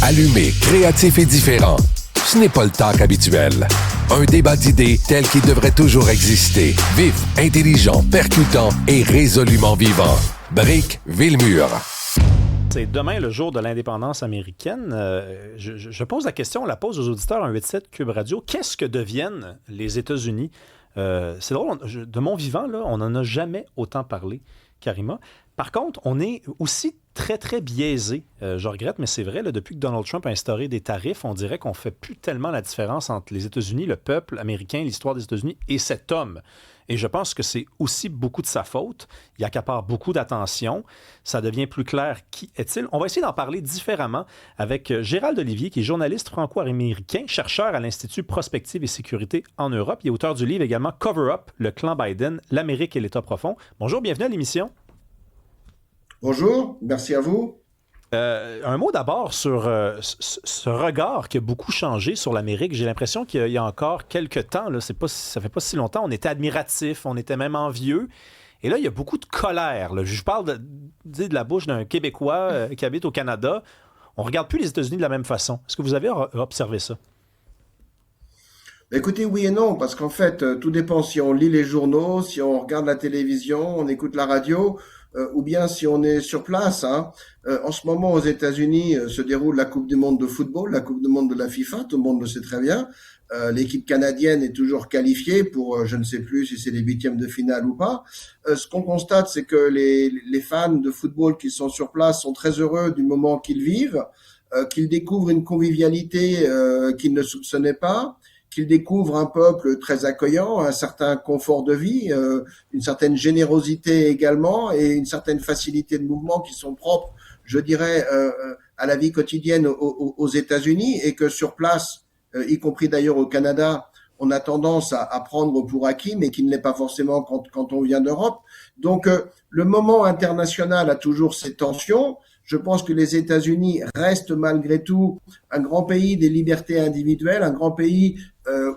Allumé, créatif et différent. Ce n'est pas le talk habituel. Un débat d'idées tel qu'il devrait toujours exister. Vif, intelligent, percutant et résolument vivant. Brick Villemur. C'est demain le jour de l'indépendance américaine. Je pose la question, on la pose aux auditeurs en 187 Cube Radio. Qu'est-ce que deviennent les États-Unis? C'est drôle, de mon vivant, là, on n'en a jamais autant parlé, Karima. Par contre, on est aussi très, très biaisé. Je regrette, mais c'est vrai, là, depuis que Donald Trump a instauré des tarifs, on dirait qu'on ne fait plus tellement la différence entre les États-Unis, le peuple américain, l'histoire des États-Unis et cet homme. Et je pense que c'est aussi beaucoup de sa faute. Il accapare beaucoup d'attention. Ça devient plus clair qui est-il. On va essayer d'en parler différemment avec Gérald Olivier, qui est journaliste franco-américain, chercheur à l'Institut Prospective et Sécurité en Europe. Il est auteur du livre également Cover Up, le clan Biden, l'Amérique et l'État profond. Bonjour, bienvenue à l'émission. Bonjour, merci à vous. Un mot d'abord sur ce regard qui a beaucoup changé sur l'Amérique. J'ai l'impression qu'il y a encore quelques temps, là, ça fait pas si longtemps, on était admiratif, on était même envieux. Et là, il y a beaucoup de colère. Là. Je parle de la bouche d'un Québécois qui habite au Canada. On ne regarde plus les États-Unis de la même façon. Est-ce que vous avez observé ça? Écoutez, oui et non, parce qu'en fait, tout dépend si on lit les journaux, si on regarde la télévision, on écoute la radio, ou bien si on est sur place. En ce moment, aux États-Unis, se déroule la Coupe du Monde de football, la Coupe du Monde de la FIFA, tout le monde le sait très bien. L'équipe canadienne est toujours qualifiée pour, je ne sais plus si c'est les huitièmes de finale ou pas. Ce qu'on constate, c'est que les fans de football qui sont sur place sont très heureux du moment qu'ils vivent, qu'ils découvrent une convivialité qu'ils ne soupçonnaient pas, qu'ils découvrent un peuple très accueillant, un certain confort de vie, une certaine générosité également et une certaine facilité de mouvement qui sont propres, je dirais, à la vie quotidienne aux États-Unis, et que sur place, y compris d'ailleurs au Canada, on a tendance à prendre pour acquis, mais qui ne l'est pas forcément quand on vient d'Europe. Donc, le moment international a toujours ses tensions. Je pense que les États-Unis restent malgré tout un grand pays des libertés individuelles, un grand pays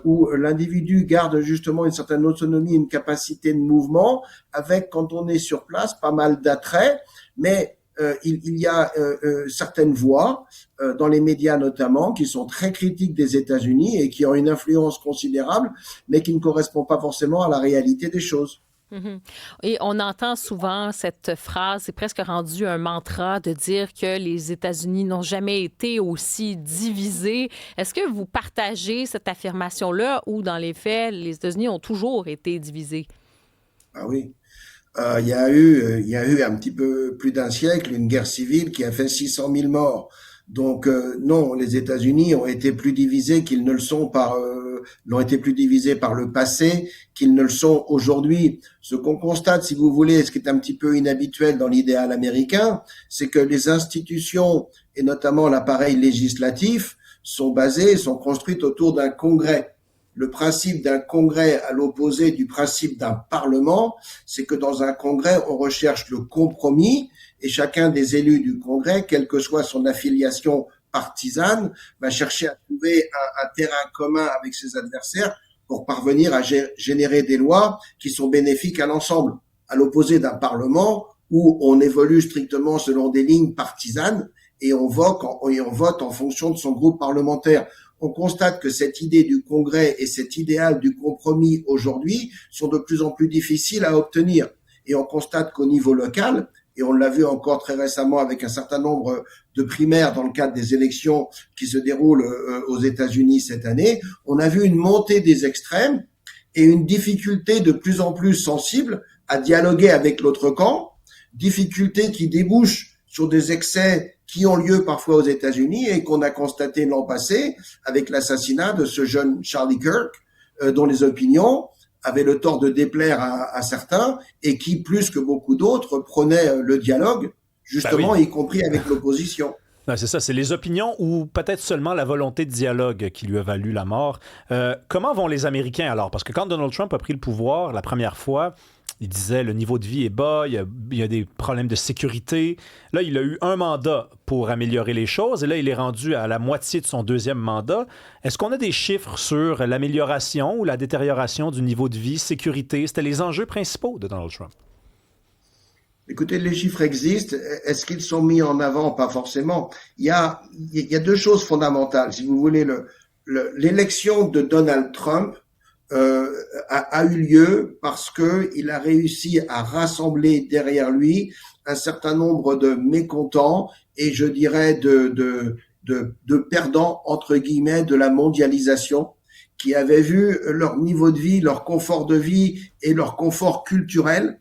où l'individu garde justement une certaine autonomie, une capacité de mouvement, avec, quand on est sur place, pas mal d'attraits, mais il y a certaines voix, dans les médias notamment, qui sont très critiques des États-Unis et qui ont une influence considérable, mais qui ne correspond pas forcément à la réalité des choses. Mm-hmm. Et on entend souvent cette phrase, c'est presque rendu un mantra de dire que les États-Unis n'ont jamais été aussi divisés. Est-ce que vous partagez cette affirmation-là ou, dans les faits, les États-Unis ont toujours été divisés? Ah oui. Il y a eu un petit peu plus d'un siècle une guerre civile qui a fait 600 000 morts. Donc non, les États-Unis ont été plus divisés qu'ils ne le sont l'ont été plus divisés par le passé qu'ils ne le sont aujourd'hui. Ce qu'on constate, si vous voulez, ce qui est un petit peu inhabituel dans l'idéal américain, c'est que les institutions et notamment l'appareil législatif sont construites autour d'un congrès. Le principe d'un congrès, à l'opposé du principe d'un parlement, c'est que dans un congrès, on recherche le compromis et chacun des élus du congrès, quelle que soit son affiliation partisane, va chercher à trouver un terrain commun avec ses adversaires pour parvenir à générer des lois qui sont bénéfiques à l'ensemble. À l'opposé d'un parlement où on évolue strictement selon des lignes partisanes et on vote en fonction de son groupe parlementaire. On constate que cette idée du congrès et cet idéal du compromis aujourd'hui sont de plus en plus difficiles à obtenir. Et on constate qu'au niveau local, et on l'a vu encore très récemment avec un certain nombre de primaires dans le cadre des élections qui se déroulent aux États-Unis cette année, on a vu une montée des extrêmes et une difficulté de plus en plus sensible à dialoguer avec l'autre camp, difficulté qui débouche sur des excès qui ont lieu parfois aux États-Unis et qu'on a constaté l'an passé avec l'assassinat de ce jeune Charlie Kirk, dont les opinions avaient le tort de déplaire à certains et qui, plus que beaucoup d'autres, prenaient le dialogue, justement, y compris avec l'opposition. Non, c'est ça, c'est les opinions ou peut-être seulement la volonté de dialogue qui lui a valu la mort. Comment vont les Américains alors? Parce que quand Donald Trump a pris le pouvoir la première fois, il disait le niveau de vie est bas, il y a des problèmes de sécurité. Là, il a eu un mandat pour améliorer les choses et là, il est rendu à la moitié de son deuxième mandat. Est-ce qu'on a des chiffres sur l'amélioration ou la détérioration du niveau de vie, sécurité? C'était les enjeux principaux de Donald Trump. Écoutez, les chiffres existent. Est-ce qu'ils sont mis en avant? Pas forcément. Il y a deux choses fondamentales. Si vous voulez, l'élection de Donald Trump a eu lieu parce que il a réussi à rassembler derrière lui un certain nombre de mécontents et je dirais de perdants entre guillemets de la mondialisation, qui avaient vu leur niveau de vie, leur confort de vie et leur confort culturel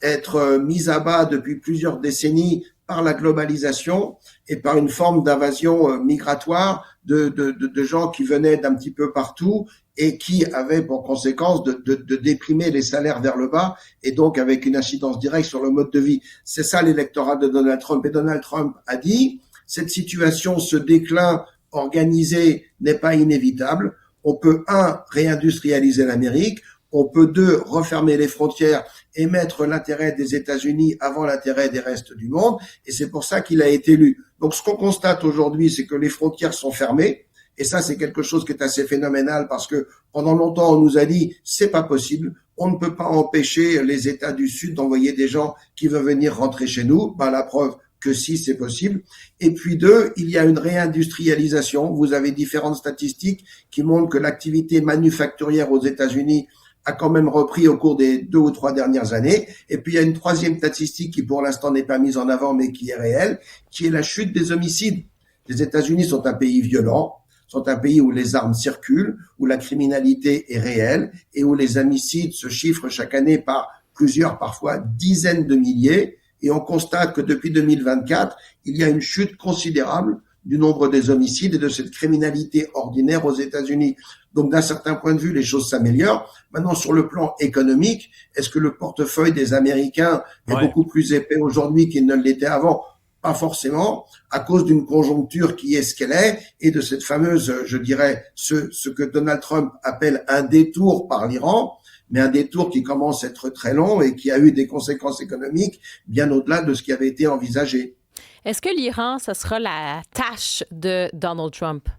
être mis à bas depuis plusieurs décennies par la globalisation et par une forme d'invasion migratoire de gens qui venaient d'un petit peu partout et qui avaient pour conséquence de déprimer les salaires vers le bas et donc avec une incidence directe sur le mode de vie. C'est ça l'électorat de Donald Trump. Et Donald Trump a dit, cette situation, ce déclin organisé n'est pas inévitable. On peut, réindustrialiser l'Amérique. On peut, refermer les frontières et mettre l'intérêt des États-Unis avant l'intérêt des restes du monde. Et c'est pour ça qu'il a été élu. Donc, ce qu'on constate aujourd'hui, c'est que les frontières sont fermées. Et ça, c'est quelque chose qui est assez phénoménal parce que pendant longtemps, on nous a dit, c'est pas possible. On ne peut pas empêcher les États du Sud d'envoyer des gens qui veulent venir rentrer chez nous. Ben, la preuve que si, c'est possible. Et puis il y a une réindustrialisation. Vous avez différentes statistiques qui montrent que l'activité manufacturière aux États-Unis a quand même repris au cours des 2 ou 3 dernières années. Et puis, il y a une troisième statistique qui, pour l'instant, n'est pas mise en avant, mais qui est réelle, qui est la chute des homicides. Les États-Unis sont un pays violent, sont un pays où les armes circulent, où la criminalité est réelle et où les homicides se chiffrent chaque année par plusieurs, parfois dizaines de milliers. Et on constate que depuis 2024, il y a une chute considérable du nombre des homicides et de cette criminalité ordinaire aux États-Unis. Donc, d'un certain point de vue, les choses s'améliorent. Maintenant, sur le plan économique, est-ce que le portefeuille des Américains est beaucoup plus épais aujourd'hui qu'il ne l'était avant? Pas forcément, à cause d'une conjoncture qui est ce qu'elle est et de cette fameuse, je dirais, ce que Donald Trump appelle un détour par l'Iran, mais un détour qui commence à être très long et qui a eu des conséquences économiques bien au-delà de ce qui avait été envisagé. Est-ce que l'Iran, ce sera la tâche de Donald Trump?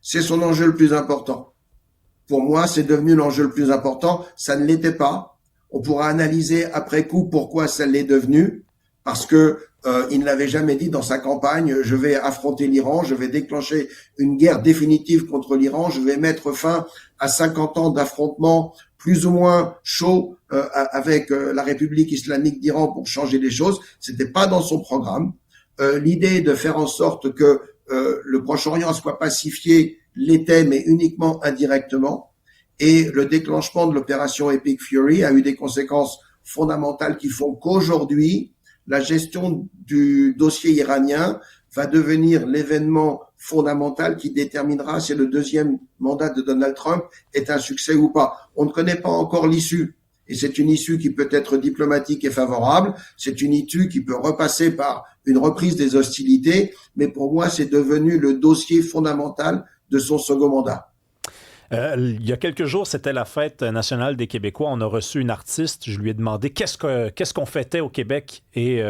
C'est son enjeu le plus important. Pour moi, c'est devenu l'enjeu le plus important. Ça ne l'était pas. On pourra analyser après coup pourquoi ça l'est devenu, parce que il ne l'avait jamais dit dans sa campagne, je vais affronter l'Iran, je vais déclencher une guerre définitive contre l'Iran, je vais mettre fin à 50 ans d'affrontements plus ou moins chauds avec la République islamique d'Iran pour changer les choses. C'était pas dans son programme. L'idée de faire en sorte que le Proche-Orient soit pacifié l'était, mais uniquement indirectement. Et le déclenchement de l'opération Epic Fury a eu des conséquences fondamentales qui font qu'aujourd'hui, la gestion du dossier iranien va devenir l'événement fondamental qui déterminera si le deuxième mandat de Donald Trump est un succès ou pas. On ne connaît pas encore l'issue. Et c'est une issue qui peut être diplomatique et favorable. C'est une issue qui peut repasser par une reprise des hostilités. Mais pour moi, c'est devenu le dossier fondamental de son second mandat. Il y a quelques jours, c'était la fête nationale des Québécois. On a reçu une artiste. Je lui ai demandé qu'est-ce qu'on fêtait au Québec. Et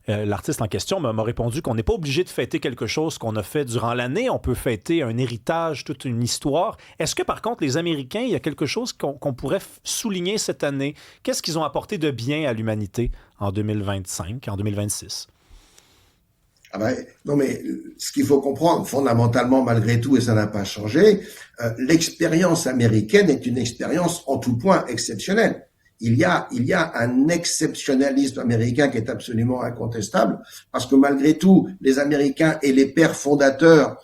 l'artiste en question m'a répondu qu'on n'est pas obligé de fêter quelque chose qu'on a fait durant l'année. On peut fêter un héritage, toute une histoire. Est-ce que, par contre, les Américains, il y a quelque chose qu'on pourrait souligner cette année? Qu'est-ce qu'ils ont apporté de bien à l'humanité en 2025, en 2026? Non, mais ce qu'il faut comprendre fondamentalement, malgré tout, et ça n'a pas changé, l'expérience américaine est une expérience en tout point exceptionnelle. Il y a un exceptionnalisme américain qui est absolument incontestable, parce que malgré tout, les Américains et les pères fondateurs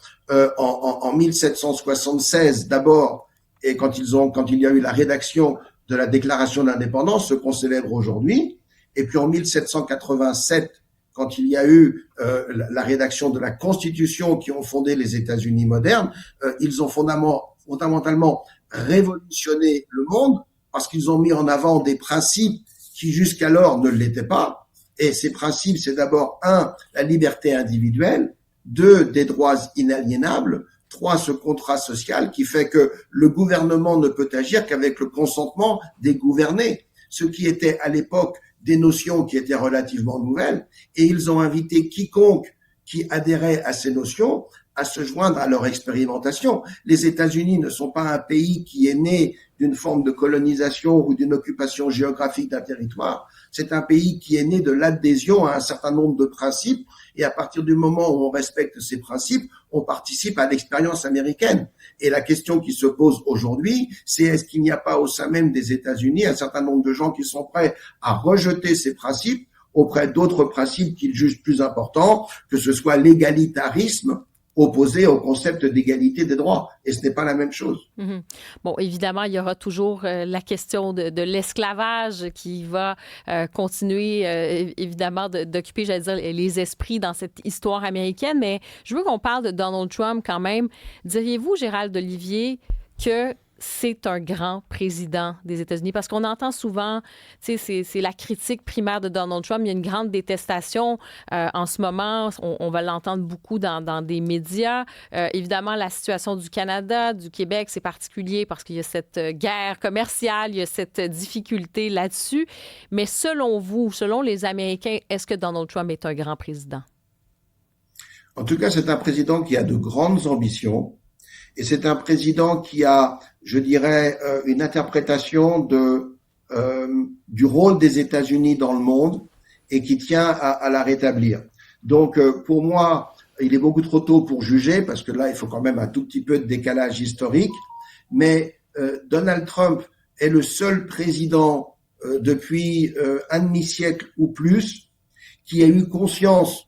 en 1776 d'abord, et quand il y a eu la rédaction de la Déclaration d'indépendance, ce qu'on célèbre aujourd'hui, et puis en 1787, quand il y a eu la rédaction de la Constitution qui ont fondé les États-Unis modernes, ils ont fondamentalement révolutionné le monde parce qu'ils ont mis en avant des principes qui jusqu'alors ne l'étaient pas. Et ces principes, c'est d'abord 1, la liberté individuelle, 2, des droits inaliénables, 3, ce contrat social qui fait que le gouvernement ne peut agir qu'avec le consentement des gouvernés, ce qui était à l'époque des notions qui étaient relativement nouvelles, et ils ont invité quiconque qui adhéraient à ces notions à se joindre à leur expérimentation. Les États-Unis ne sont pas un pays qui est né d'une forme de colonisation ou d'une occupation géographique d'un territoire. C'est un pays qui est né de l'adhésion à un certain nombre de principes, et à partir du moment où on respecte ces principes, on participe à l'expérience américaine. Et la question qui se pose aujourd'hui, c'est est-ce qu'il n'y a pas au sein même des États-Unis un certain nombre de gens qui sont prêts à rejeter ces principes auprès d'autres principes qu'ils jugent plus importants, que ce soit l'égalitarisme opposé au concept d'égalité des droits. Et ce n'est pas la même chose. Mm-hmm. Bon, évidemment, il y aura toujours la question de l'esclavage qui va continuer, évidemment, d'occuper, j'allais dire, les esprits dans cette histoire américaine. Mais je veux qu'on parle de Donald Trump quand même. Diriez-vous, Gérald Olivier, que c'est un grand président des États-Unis? Parce qu'on entend souvent, tu sais, c'est la critique primaire de Donald Trump. Il y a une grande détestation en ce moment. On va l'entendre beaucoup dans des médias. Évidemment, la situation du Canada, du Québec, c'est particulier parce qu'il y a cette guerre commerciale, il y a cette difficulté là-dessus. Mais selon vous, selon les Américains, est-ce que Donald Trump est un grand président? En tout cas, c'est un président qui a de grandes ambitions. Et c'est un président qui a, je dirais, une interprétation du rôle des États-Unis dans le monde et qui tient à la rétablir. Donc, pour moi, il est beaucoup trop tôt pour juger parce que là, il faut quand même un tout petit peu de décalage historique. Mais Donald Trump est le seul président depuis un demi-siècle ou plus qui a eu conscience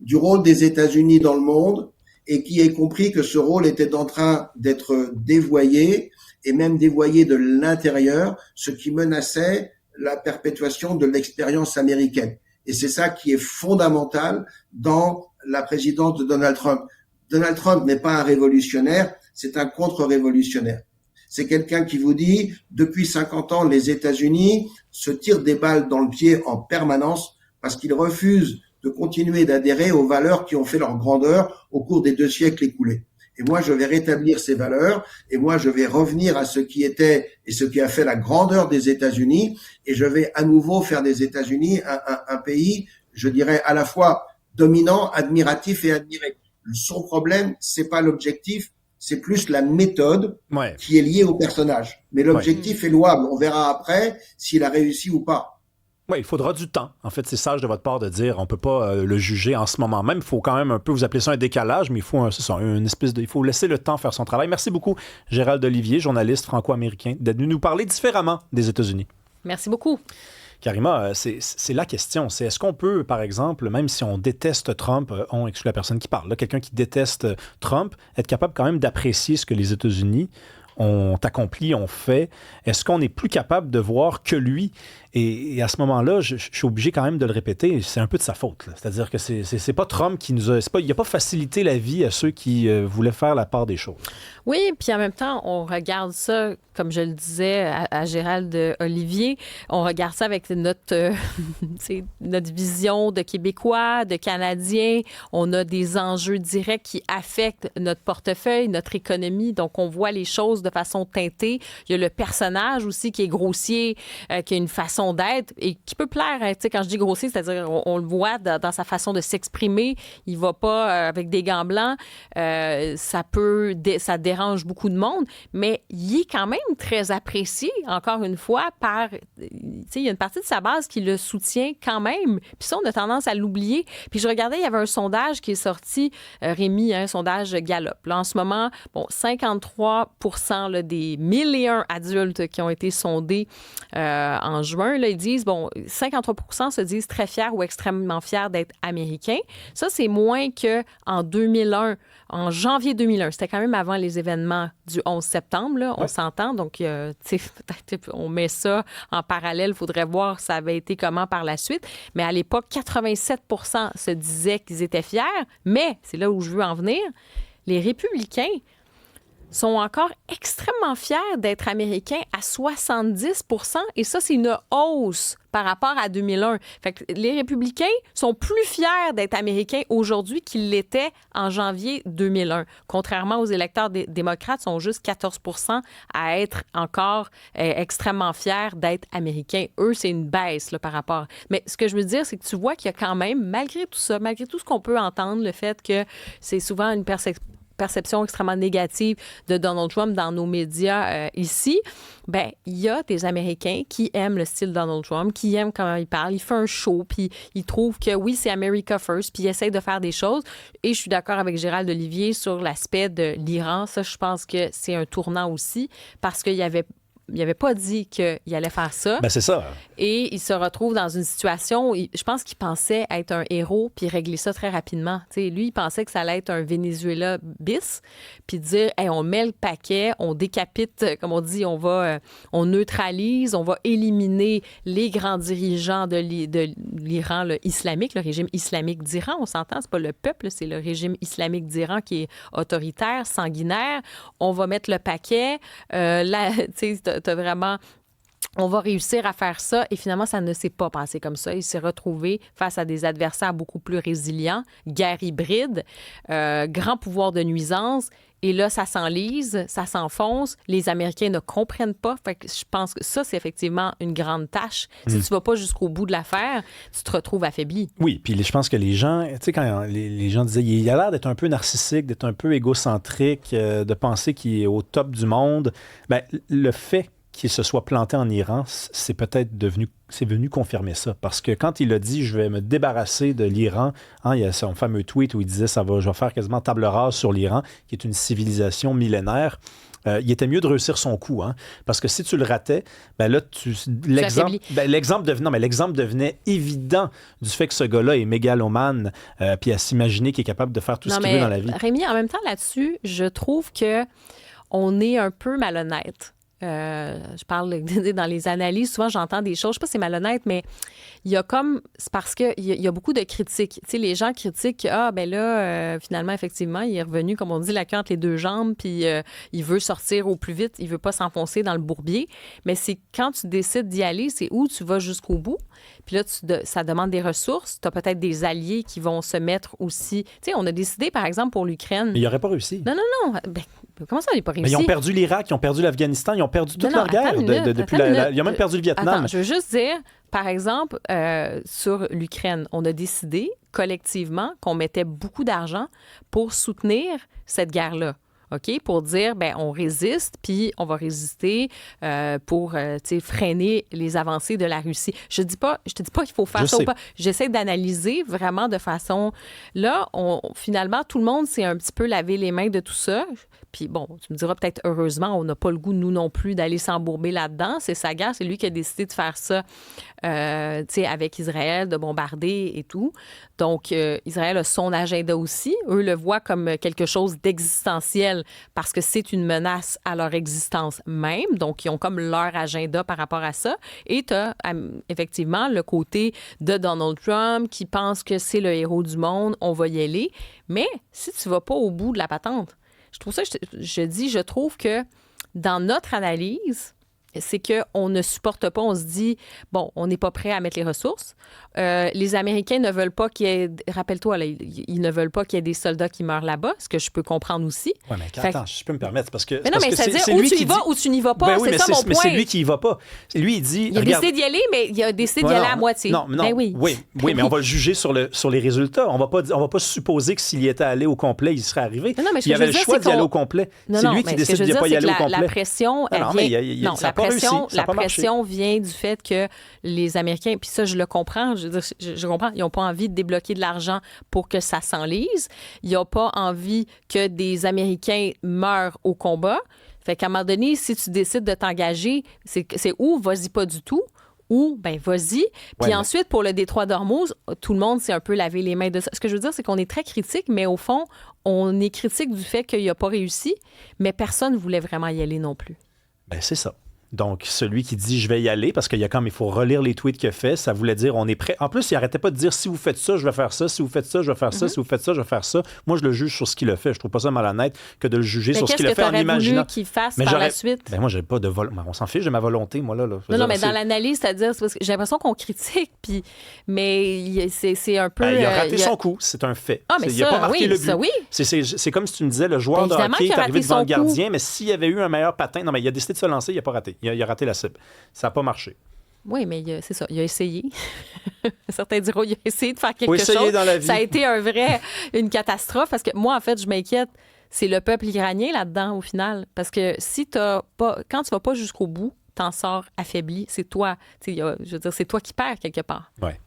du rôle des États-Unis dans le monde et qui ait compris que ce rôle était en train d'être dévoyé, et même dévoyé de l'intérieur, ce qui menaçait la perpétuation de l'expérience américaine. Et c'est ça qui est fondamental dans la présidence de Donald Trump. Donald Trump n'est pas un révolutionnaire, c'est un contre-révolutionnaire. C'est quelqu'un qui vous dit, depuis 50 ans, les États-Unis se tirent des balles dans le pied en permanence parce qu'ils refusent de continuer d'adhérer aux valeurs qui ont fait leur grandeur au cours des 2 siècles écoulés. Et moi, je vais rétablir ces valeurs, et moi, je vais revenir à ce qui était et ce qui a fait la grandeur des États-Unis, et je vais à nouveau faire des États-Unis un pays, je dirais, à la fois dominant, admiratif et admiré. Son problème, c'est pas l'objectif, c'est plus la méthode qui est liée au personnage. Mais l'objectif est louable. On verra après s'il a réussi ou pas. Oui, il faudra du temps. En fait, c'est sage de votre part de dire on peut pas le juger en ce moment même. Il faut quand même un peu, vous appelez ça un décalage, mais il faut il faut laisser le temps faire son travail. Merci beaucoup, Gérald Olivier, journaliste franco-américain, d'être venu nous parler différemment des États-Unis. Merci beaucoup. Karima, c'est la question. C'est est-ce qu'on peut, par exemple, même si on déteste Trump, on exclut la personne qui parle, là, quelqu'un qui déteste Trump, être capable quand même d'apprécier ce que les États-Unis ont accompli, ont fait. Est-ce qu'on est plus capable de voir que lui? Et à ce moment-là, je suis obligé quand même de le répéter, c'est un peu de sa faute. Là. C'est-à-dire que c'est pas Trump qui nous a... il n'a pas facilité la vie à ceux qui voulaient faire la part des choses. Oui, puis en même temps, on regarde ça, comme je le disais à Gérald Olivier, on regarde ça avec notre vision de Québécois, de Canadiens. On a des enjeux directs qui affectent notre portefeuille, notre économie. Donc, on voit les choses de façon teintée. Il y a le personnage aussi qui est grossier, qui a une façon d'être et qui peut plaire. Hein. Quand je dis grossier, c'est-à-dire on le voit dans sa façon de s'exprimer. Il va pas avec des gants blancs. Ça dérange beaucoup de monde, mais il est quand même très apprécié, encore une fois, par... il y a une partie de sa base qui le soutient quand même. Puis ça, on a tendance à l'oublier. Puis je regardais, il y avait un sondage qui est sorti, Rémi, un sondage Gallup. Là, en ce moment, 53% là, des 1001 adultes qui ont été sondés en juin, là, ils disent, 53% se disent très fiers ou extrêmement fiers d'être américains. Ça, c'est moins qu'en 2001, en janvier 2001. C'était quand même avant les événements du 11 septembre, là, on s'entend. Donc, peut-être on met ça en parallèle. Il faudrait voir ça avait été comment par la suite. Mais à l'époque, 87% se disaient qu'ils étaient fiers. Mais, c'est là où je veux en venir, les républicains sont encore extrêmement fiers d'être américains à 70 %, et ça, c'est une hausse par rapport à 2001. Fait que les républicains sont plus fiers d'être américains aujourd'hui qu'ils l'étaient en janvier 2001. Contrairement aux électeurs démocrates, sont juste 14 % à être encore extrêmement fiers d'être américains. Eux, c'est une baisse là, par rapport. Mais ce que je veux dire, c'est que tu vois qu'il y a quand même, malgré tout ça, malgré tout ce qu'on peut entendre, le fait que c'est souvent une perception extrêmement négative de Donald Trump dans nos médias ici, ben il y a des Américains qui aiment le style Donald Trump, qui aiment comment il parle, il fait un show, puis il trouve que oui, c'est America First, puis il essaie de faire des choses. Et je suis d'accord avec Gérald Olivier sur l'aspect de l'Iran. Ça, je pense que c'est un tournant aussi, parce qu'il il n'avait pas dit qu'il allait faire ça. Ben c'est ça. Et il se retrouve dans une situation où je pense qu'il pensait être un héros puis régler ça très rapidement. T'sais, lui, il pensait que ça allait être un Venezuela bis, puis dire hey, on met le paquet, on décapite, comme on dit, on neutralise, on va éliminer les grands dirigeants de l'Iran islamique, le régime islamique d'Iran. On s'entend, c'est pas le peuple, c'est le régime islamique d'Iran qui est autoritaire, sanguinaire. On va mettre le paquet. T'as vraiment... On va réussir à faire ça. Et finalement, ça ne s'est pas passé comme ça. Il s'est retrouvé face à des adversaires beaucoup plus résilients, guerre hybride, grand pouvoir de nuisance. Et là, ça s'enlise, ça s'enfonce. Les Américains ne comprennent pas. Fait que je pense que ça, c'est effectivement une grande tâche. Si tu ne vas pas jusqu'au bout de l'affaire, tu te retrouves affaibli. Oui, puis je pense que les gens, tu sais, quand les gens disaient, il a l'air d'être un peu narcissique, d'être un peu égocentrique, de penser qu'il est au top du monde, bien, le fait qu'il se soit planté en Iran, c'est venu confirmer ça. Parce que quand il a dit « je vais me débarrasser de l'Iran », il y a son fameux tweet où il disait « je vais faire quasiment table rase sur l'Iran », qui est une civilisation millénaire. Il était mieux de réussir son coup, parce que si tu le ratais, ben là, l'exemple devenait évident du fait que ce gars-là est mégalomane, puis à s'imaginer qu'il est capable de faire tout ce qu'il veut dans la vie. Rémi, en même temps, là-dessus, je trouve qu'on est un peu malhonnête. Je parle dans les analyses, souvent j'entends des choses, je sais pas si c'est malhonnête, mais il y a comme, c'est parce qu'il y a beaucoup de critiques. Tu sais, les gens critiquent, finalement, effectivement, il est revenu, comme on dit, la queue entre les deux jambes, puis il veut sortir au plus vite, il veut pas s'enfoncer dans le bourbier. Mais c'est quand tu décides d'y aller, c'est où tu vas jusqu'au bout. Puis là, ça demande des ressources. Tu as peut-être des alliés qui vont se mettre aussi. Tu sais, on a décidé, par exemple, pour l'Ukraine. Mais il n'aurait pas réussi. Non. Ben, comment ça, il n'a pas réussi? Mais ils ont perdu l'Irak, ils ont perdu l'Afghanistan, ils ont perdu toute leur guerre. Ils ont même perdu le Vietnam. Attends, je veux juste dire, par exemple, sur l'Ukraine, on a décidé collectivement qu'on mettait beaucoup d'argent pour soutenir cette guerre-là. OK? Pour dire, on résiste, puis on va résister pour freiner les avancées de la Russie. Je te dis pas qu'il faut faire ça ou pas. J'essaie d'analyser vraiment de façon... Là, finalement, tout le monde s'est un petit peu lavé les mains de tout ça. Puis bon, tu me diras peut-être heureusement, on n'a pas le goût, nous non plus, d'aller s'embourber là-dedans. C'est sa guerre, c'est lui qui a décidé de faire ça avec Israël, de bombarder et tout. Donc, Israël a son agenda aussi. Eux le voient comme quelque chose d'existentiel parce que c'est une menace à leur existence même. Donc, ils ont comme leur agenda par rapport à ça. Et tu as effectivement le côté de Donald Trump qui pense que c'est le héros du monde, on va y aller. Mais si tu ne vas pas au bout de la patente, je trouve que dans notre analyse, c'est qu'on ne supporte pas, on se dit, bon, on n'est pas prêt à mettre les ressources. Les Américains ne veulent pas qu'il y ait, rappelle-toi, là, ils ne veulent pas qu'il y ait des soldats qui meurent là-bas, ce que je peux comprendre aussi. Oui, mais attends, je peux me permettre, parce que... Mais non, mais ça veut dire où tu y vas ou tu n'y vas pas, c'est ça mon point. Mais c'est lui qui y va pas. Lui, il dit... Il a décidé d'y aller, mais il a décidé d'y aller à moitié. Non, oui, mais on va le juger sur les résultats. On va pas supposer que s'il y était allé au complet, il serait arrivé. Non, mais il avait le choix d'y aller au complet. C'est lui qui décide de ne pas y aller au complet. La pression, la pression vient du fait que les Américains, puis ça, je le comprends, je comprends, ils n'ont pas envie de débloquer de l'argent pour que ça s'enlise. Ils n'ont pas envie que des Américains meurent au combat. Fait qu'à un moment donné, si tu décides de t'engager, c'est où? Vas-y pas du tout. Ou, vas-y. Puis ensuite, pour le détroit d'Ormuz, tout le monde s'est un peu lavé les mains de ça. Ce que je veux dire, c'est qu'on est très critique, mais au fond, on est critique du fait qu'il n'a pas réussi, mais personne ne voulait vraiment y aller non plus. C'est ça. Donc, celui qui dit « je vais y aller », parce il faut relire les tweets qu'il a fait, ça voulait dire « on est prêt ». En plus, il n'arrêtait pas de dire « si vous faites ça, je vais faire ça. Si vous faites ça, je vais faire ça. Si vous faites ça, je vais faire ça. » Moi, je le juge sur ce qu'il a fait. Je trouve pas ça malhonnête que de le juger sur ce qu'il a fait en imaginant. Qu'est-ce que tu aurais voulu qu'il fasse par la suite? Moi, j'avais pas de on s'en fiche, j'ai ma volonté, moi, là. Non, mais dans l'analyse, c'est-à-dire, parce que j'ai l'impression qu'on critique, mais c'est un peu... il a raté son coup, c'est un fait. Ah, mais il a pas marqué le but. Ça, oui. C'est comme si tu me disais, le joueur de hockey est arrivé devant le gardien, mais s'il avait eu un meilleur patin, non, mais il a décidé de se lancer, il a pas raté. Il a raté la cible. Ça n'a pas marché. Oui, mais c'est ça. Il a essayé. Certains diront qu'il a essayé de faire quelque chose. Dans la vie. Ça a été une catastrophe parce que moi, en fait, je m'inquiète. C'est le peuple iranien là-dedans, au final. Parce que quand tu vas pas jusqu'au bout, t'en sors affaibli. C'est toi. Je veux dire, c'est toi qui perds quelque part. Ouais.